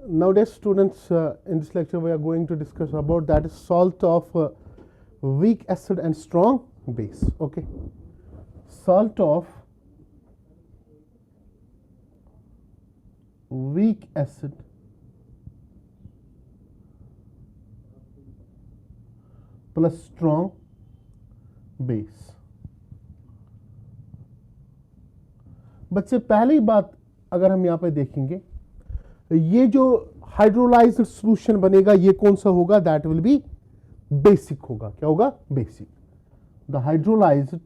nowadays students, in this lecture we are going to discuss about that is salt of weak acid and strong base. Okay, salt of weak acid plus strong base. बच्चे पहली बात अगर हम यहाँ पे देखेंगे, ये जो हाइड्रोलाइज्ड सॉल्यूशन बनेगा ये कौन सा होगा? दैट विल बी बेसिक होगा. क्या होगा? Basic. The hydrolysed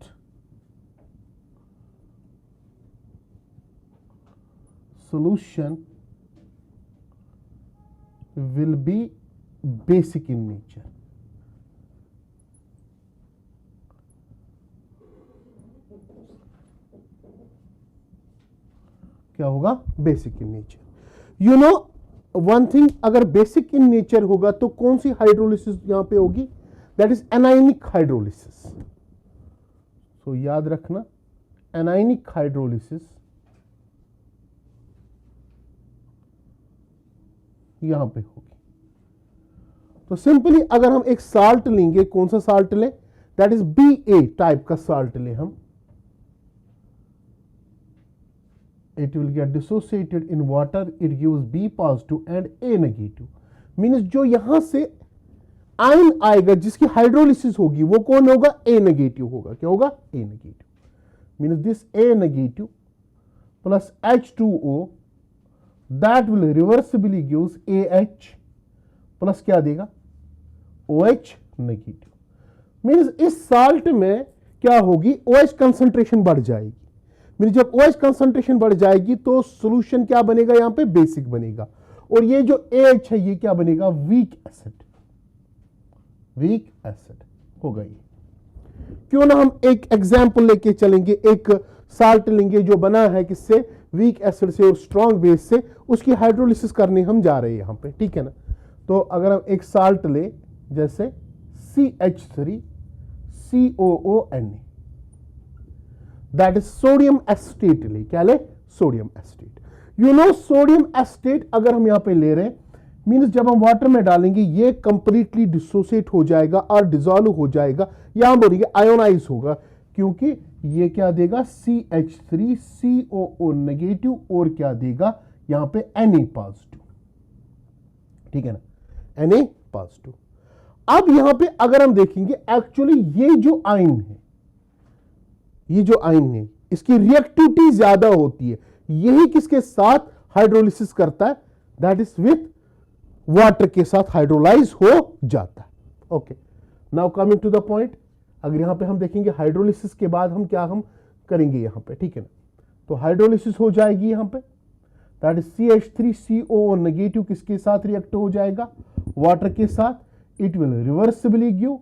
solution will be basic in nature. क्या होगा? Basic in nature. You know one thing, अगर बेसिक इन नेचर होगा तो कौन सी हाइड्रोलिसिस यहां पे होगी? That is anionic hydrolysis. So याद रखना, एनायनिक हाइड्रोलिसिस यहां पे होगी. तो सिंपली अगर हम एक साल्ट लेंगे, कौन सा साल्ट लें? दैट इज BA टाइप का साल्ट लें हम. It will get dissociated in water. It gives B positive and A negative. Means जो यहां से आयन आएगा जिसकी हाइड्रोलिसिस होगी वो कौन होगा? A नेगेटिव होगा. क्या होगा? A negative. Means this A negative plus H2O that will reversibly gives AH plus क्या देगा? OH negative. मीन्स इस साल्ट में क्या होगी? OH कंसंट्रेशन बढ़ जाएगी. मीन्स जब OH कंसंट्रेशन बढ़ जाएगी तो सॉल्यूशन क्या बनेगा? यहां पे बेसिक बनेगा. और ये जो AH है ये क्या बनेगा? Weak acid. वीक एसिड होगा ये. क्यों ना हम एक एग्जांपल लेके चलेंगे, एक साल्ट लेंगे जो बना है किससे? वीक एसिड से और स्ट्रॉन्ग बेस से. उसकी हाइड्रोलिसिस करने हम जा रहे हैं यहां पे. ठीक है ना? तो अगर हम एक साल्ट ले जैसे CH3COONA, that is sodium acetate ले. क्या ले? Sodium acetate. You know sodium acetate अगर हम यहां पे ले रहे हैं मीन्स जब हम वाटर में डालेंगे ये कंप्लीटली डिसोसिएट हो जाएगा और डिसॉल्व हो जाएगा. यहां बोलेंगे आयोनाइज होगा, क्योंकि ये क्या देगा? CH3COO नेगेटिव और क्या देगा? यहां पे Na पॉजिटिव. ठीक है ना? Na positive. अब यहां पे अगर हम देखेंगे एक्चुअली ये जो आयन है, ये जो आयन है इसकी रिएक्टिविटी ज्यादा होती है. यही किसके साथ हाइड्रोलिसिस करता है? दैट इज विथ वाटर के साथ हाइड्रोलाइज हो जाता है. Okay, now coming to the point. अगर यहां पे हम देखेंगे हाइड्रोलिसिस के बाद हम क्या हम करेंगे यहां पे. ठीक है ना? तो हाइड्रोलिसिस हो जाएगी यहां पे. दैट इज CH3COO नेगेटिव किसके साथ रिएक्ट हो जाएगा? वाटर के साथ. It will reversibly give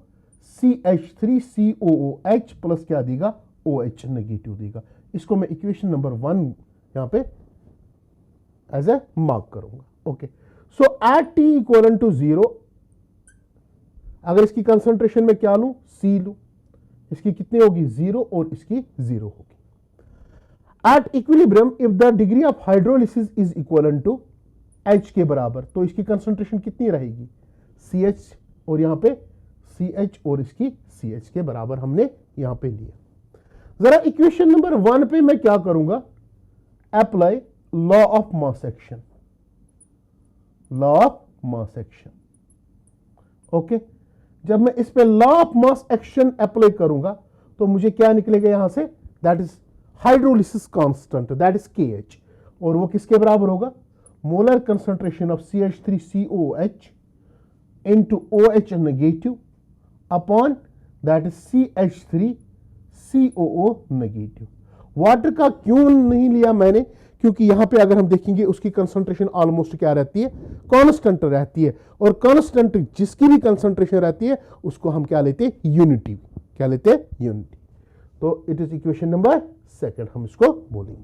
CH3COOH plus क्या देगा? OH नेगेटिव देगा. इसको मैं इक्वेशन नंबर 1 यहां पे एज ए मार्क करूंगा. Okay, so at T equal to 0 अगर इसकी कंसंट्रेशन में क्या लूं? C लूं. इसकी कितनी होगी? 0 और इसकी 0 होगी. At equilibrium if the degree of hydrolysis is equal to H के बराबर, तो इसकी कंसंट्रेशन कितनी रहेगी? CH और यहां पे CH और इसकी CH के बराबर हमने यहां पे लिया. जरा इक्वेशन नंबर 1 पे मैं क्या करूंगा? Apply law of mass action. Law of mass action. Okay, जब मैं इस पे law of mass action apply करूंगा तो मुझे क्या निकलेगा यहां से? That is hydrolysis constant, that is KH. और वो किसके बराबर होगा? Molar concentration of CH3COOH into OH negative upon that is CH3COO negative. Water का क्यों नहीं लिया मैंने? क्योंकि यहां पे अगर हम देखेंगे उसकी कंसंट्रेशन ऑलमोस्ट क्या रहती है? कांस्टेंट रहती है. और कांस्टेंट जिसकी भी कंसंट्रेशन रहती है उसको हम क्या लेते हैं? यूनिटी. क्या लेते हैं? यूनिटी. तो इट इज इक्वेशन नंबर 2 हम इसको बोलेंगे.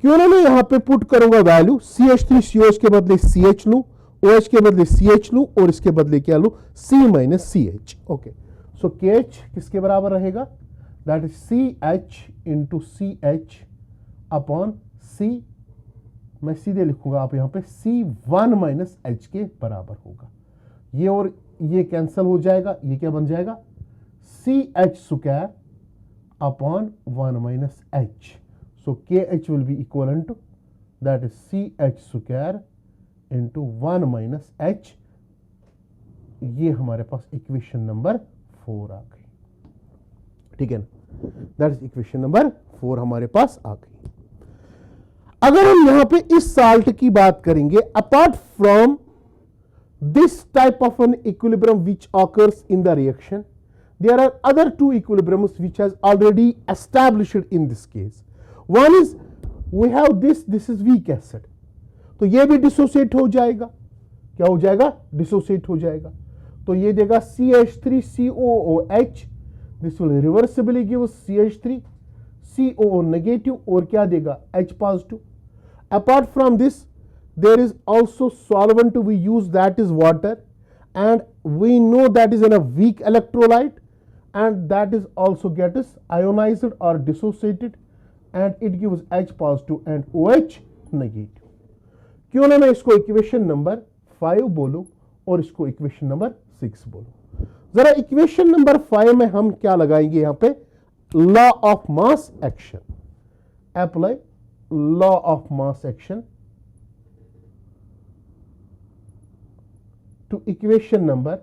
क्यों ना मैं यहां पे पुट करूंगा वैल्यू CH3COH के बदले CH लूं, OH के बदले CH लूं और इसके बदले क्या लूं? C minus CH. ओके, सो KH किसके बराबर रहेगा? That is CH into CH upon C मैं सीधे लिखूंगा आप यहां पे C1 माइनस एच के बराबर होगा। ये और ये कैंसिल हो जाएगा, ये क्या बन जाएगा CH square upon 1 minus H. So KH will be equal to that is CH square into 1 minus H. ये हमारे पास इक्वेशन नंबर 4 आ गई, ठीक है ना। दैट इज इक्वेशन नंबर 4 हमारे पास आ गई। अगर हम यहां पे इस साल्ट की बात करेंगे, apart from this type of an equilibrium which occurs in the reaction, there are other two equilibriums which has already established in this case. One is we have this is weak acid, तो ये भी dissociate हो जाएगा। क्या हो जाएगा? Dissociate हो जाएगा। तो ये देगा CH3COOH, this will reversibly give CH3COO negative, और क्या देगा H positive. Apart from this there is also solvent we use, that is water, and we know that is in a weak electrolyte, and that is also get is ionized or dissociated, and it gives H positive and OH negative. क्यों ना मैं इसको equation number 5 बोलूं और इसको equation number 6 बोलूं। जरा equation number 5 में हम क्या लगाएंगे, यहां पे law of mass action, apply law of mass action to equation number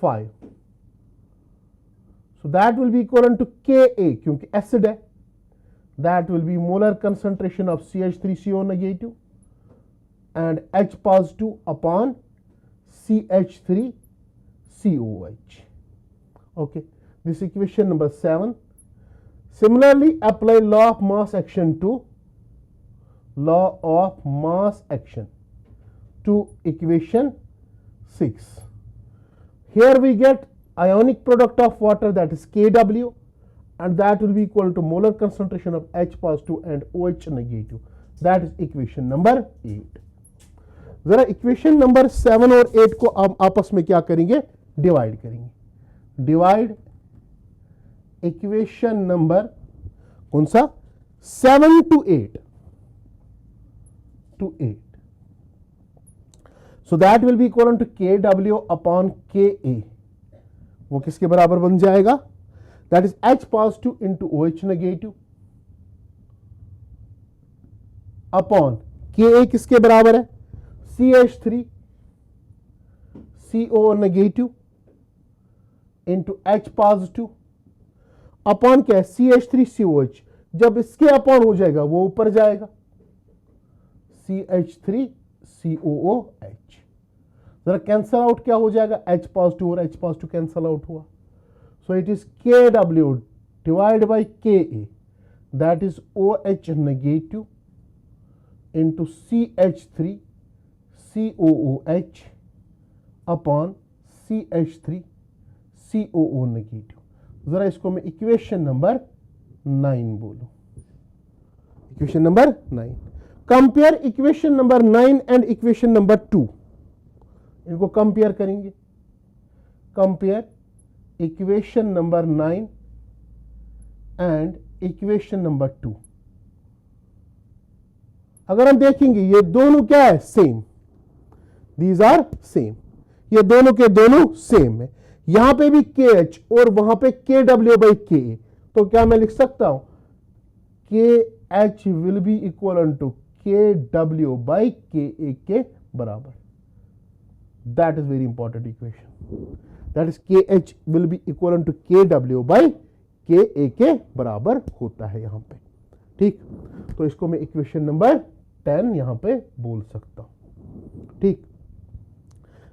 5. So that will be equivalent to Ka, क्योंकि acid है, that will be molar concentration of CH3CO negative and H positive upon CH3COH. Okay, this equation number 7. Similarly, apply law of mass action to equation 6. Here we get ionic product of water, that is Kw, and that will be equal to molar concentration of H positive and OH negative, that is equation number 8. जरा equation number 7 और 8 को आप आपस में क्या करेंगे, divide करेंगे। Divide equation number कौन सा 7 to 8 So that will be equivalent to Kw upon Ka, वो किसके बराबर बन जाएगा, that is H positive into OH negative upon Ka किसके बराबर है, CH3CO negative into H positive upon क्या है CH3COH, जब इसके अपॉन हो जाएगा वो ऊपर जाएगा CH3COOH। जरा कैंसल आउट क्या हो जाएगा, H पॉजिटिव और H पॉजिटिव कैंसल आउट हुआ। So it is KW divide by Ka, that is OH negative into CH3COOH upon CH3COO negative. जरा इसको मैं इक्वेशन नंबर 9 बोलूं, equation number 9। Compare equation number 9 and equation number 2, इनको compare करेंगे। Compare equation number 9 and equation number 2। अगर हम देखेंगे ये दोनों क्या है, सेम, दीज आर सेम, ये दोनों के दोनों सेम है। यहां पे भी KH और वहां पे KW बाई Ka, तो क्या मैं लिख सकता हूं KH will be equal to KW by Ka के बराबर। That is very important equation, that is KH will be equal to KW by Ka के बराबर होता है यहां पे, ठीक। तो इसको मैं इक्वेशन नंबर 10 यहां पे बोल सकता हूं, ठीक।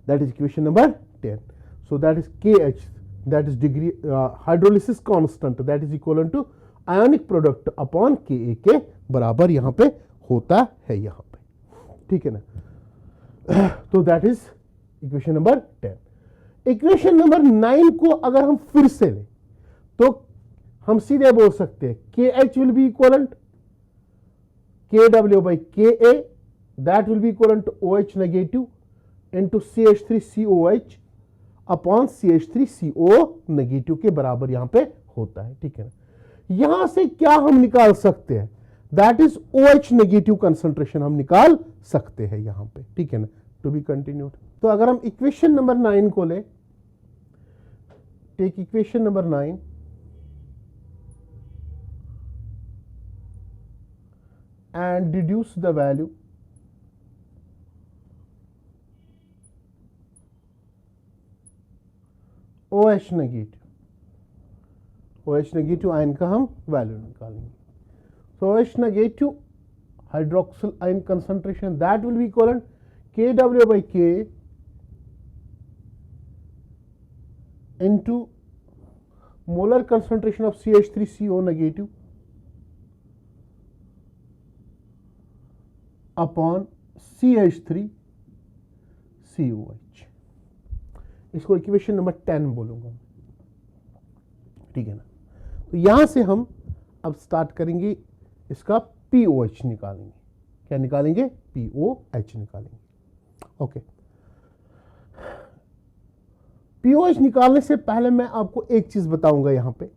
That is equation number 10। So that is KH, that is degree hydrolysis constant, that is equivalent to ionic product upon Ka के बराबर यहां पे होता है यहां पे, ठीक है ना। तो that is equation number 10। Equation number 9 को अगर हम फिर से लें तो हम सीधे बोल सकते हैं KH will B equivalent KW by Ka, that will be equivalent to OH negative into CH3COH upon CH3CO negative के बराबर यहां पे होता है, ठीक है ना। यहां से क्या हम निकाल सकते हैं, that is OH negative concentration हम निकाल सकते हैं यहां पे, ठीक है ना। To be continued. तो अगर हम इक्वेशन नंबर 9 को ले, take equation number 9 and deduce the value OH negative ion का हम वैल्यू निकालेंगे। So OH negative hydroxyl ion concentration that will be equal KW by K into molar concentration of CH3CO negative upon CH3COH। इसको equation number 10 बोलूंगा, ठीक है ना। तो यहां से हम अब स्टार्ट करेंगे इसका POH निकालेंगे। क्या निकालेंगे? POH निकालेंगे। ओके, POH निकालने से पहले मैं आपको एक चीज बताऊंगा। यहां पे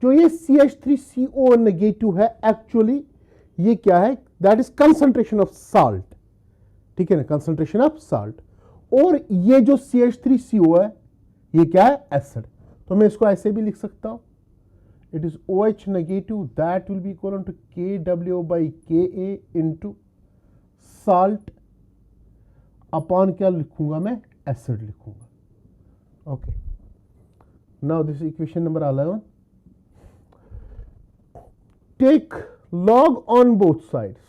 जो ये CH3CO नेगेटिव है, एक्चुअली ये क्या है? That is concentration of salt, ठीक है ना, कंसंट्रेशन ऑफ साल्ट। और ये जो CH3CO है ये क्या है? एसिड। तो मैं इसको ऐसे भी लिख सकता हूं, it is OH negative that will be equal to KW by KA into salt upon क्या लिखूंगा मैं? एसिड लिखूंगा। Okay, now this equation number 11। Take log on both sides.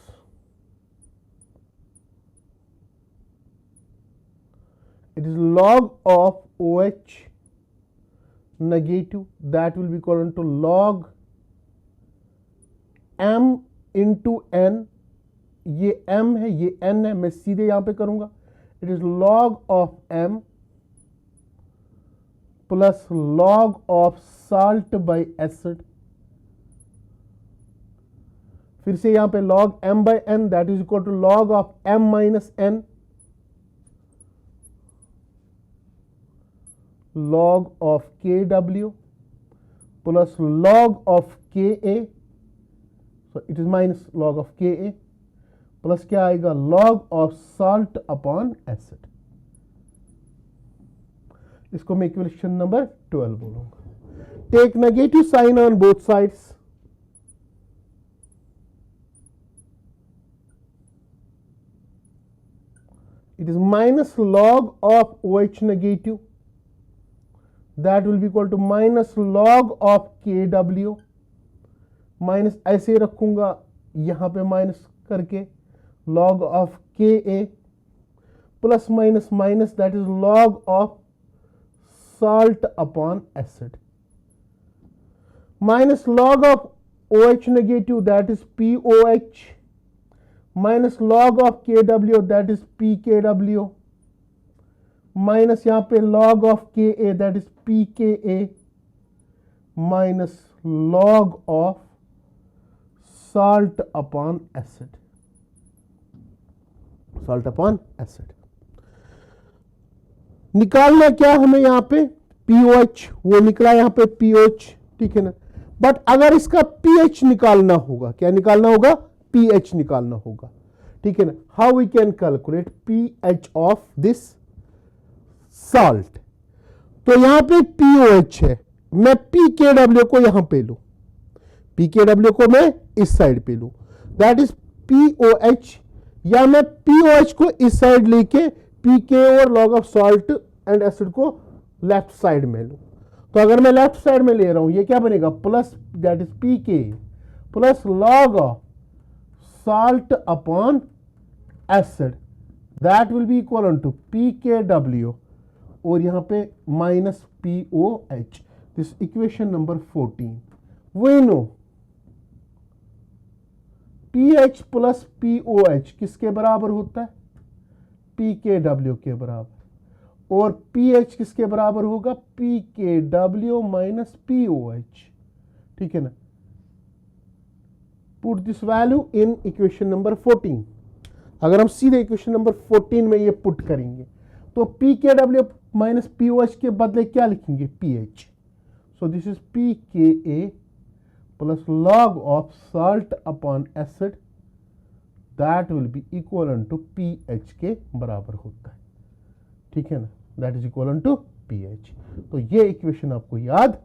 It is log of OH negative that will be equal to log M into N। ये M है, ये N है, मैं सीधे यहां पे करूंगा। It is log of M plus log of salt by acid। फिर से यहां पे log M by N that is equal to log of M minus N log of KW plus log of KA। so it is minus log of KA plus क्या आएगा? log of salt upon acid। इसको मैं equation number 12 बोलूंगा। Take negative sign on both sides. It is minus log of OH negative that will be equal to minus log of KW minus ऐसे रखूंगा यहां पे minus करके log of KA plus minus minus that is log of salt upon acid minus log of OH negative that is POH minus log of KW that is PKW minus यहां पे log of KA that is PKA minus log of salt upon acid, salt upon acid। निकालना क्या हमें यहां पे? POH, वो निकला यहां पे POH, ठीक है ना। बट अगर इसका pH निकालना होगा, क्या निकालना होगा? pH निकालना होगा, ठीक है ना। How we can calculate pH of this salt? तो यहां पे POH है, मैं PKW को यहां पे लू, PKW को मैं इस साइड पे लू, दैट इज POH, या मैं POH को इस साइड लेके PK और log of salt and acid को लेफ्ट साइड में लू। तो अगर मैं लेफ्ट साइड में ले रहा हूं, ये क्या बनेगा? Plus that is PK plus log of salt upon acid that will be equal to PKW और यहां पे minus POH। this equation number 14। we know pH plus POH किसके बराबर होता है? PKW के बराबर। और pH किसके बराबर होगा? PKW minus POH, ठीक है ना। Put this value in equation number 14। अगर हम सीधे इक्वेशन नंबर 14 में ये पुट करेंगे तो PKW माइनस POH के बदले क्या लिखेंगे? pH। So this is PKA plus log of salt upon acid that will be equal to pH के बराबर होता है, ठीक है ना, that is equal to pH। तो ये इक्वेशन आपको याद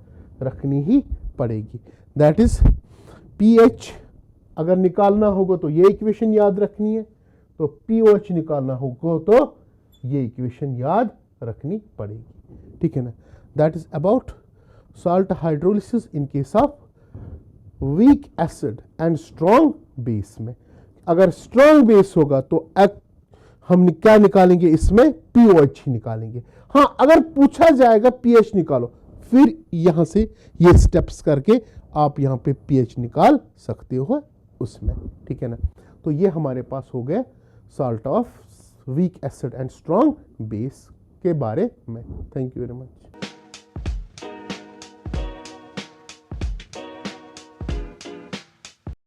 रखनी ही पड़ेगी, दैट इज pH अगर निकालना होगा तो ये इक्वेशन याद रखनी है, तो pOH निकालना होगा तो ये इक्वेशन याद रखनी पड़ेगी, ठीक है ना। That is about salt hydrolysis in case of weak acid and strong base में। अगर स्ट्रॉन्ग बेस होगा तो हम क्या निकालेंगे, इसमें pOH ही निकालेंगे। हाँ, अगर पूछा जाएगा pH निकालो, फिर यहां से ये स्टेप्स करके आप यहां पे pH निकाल सकते हो उसमें, ठीक है ना। तो ये हमारे पास हो गया salt of weak acid and strong base के बारे में। Thank you very much.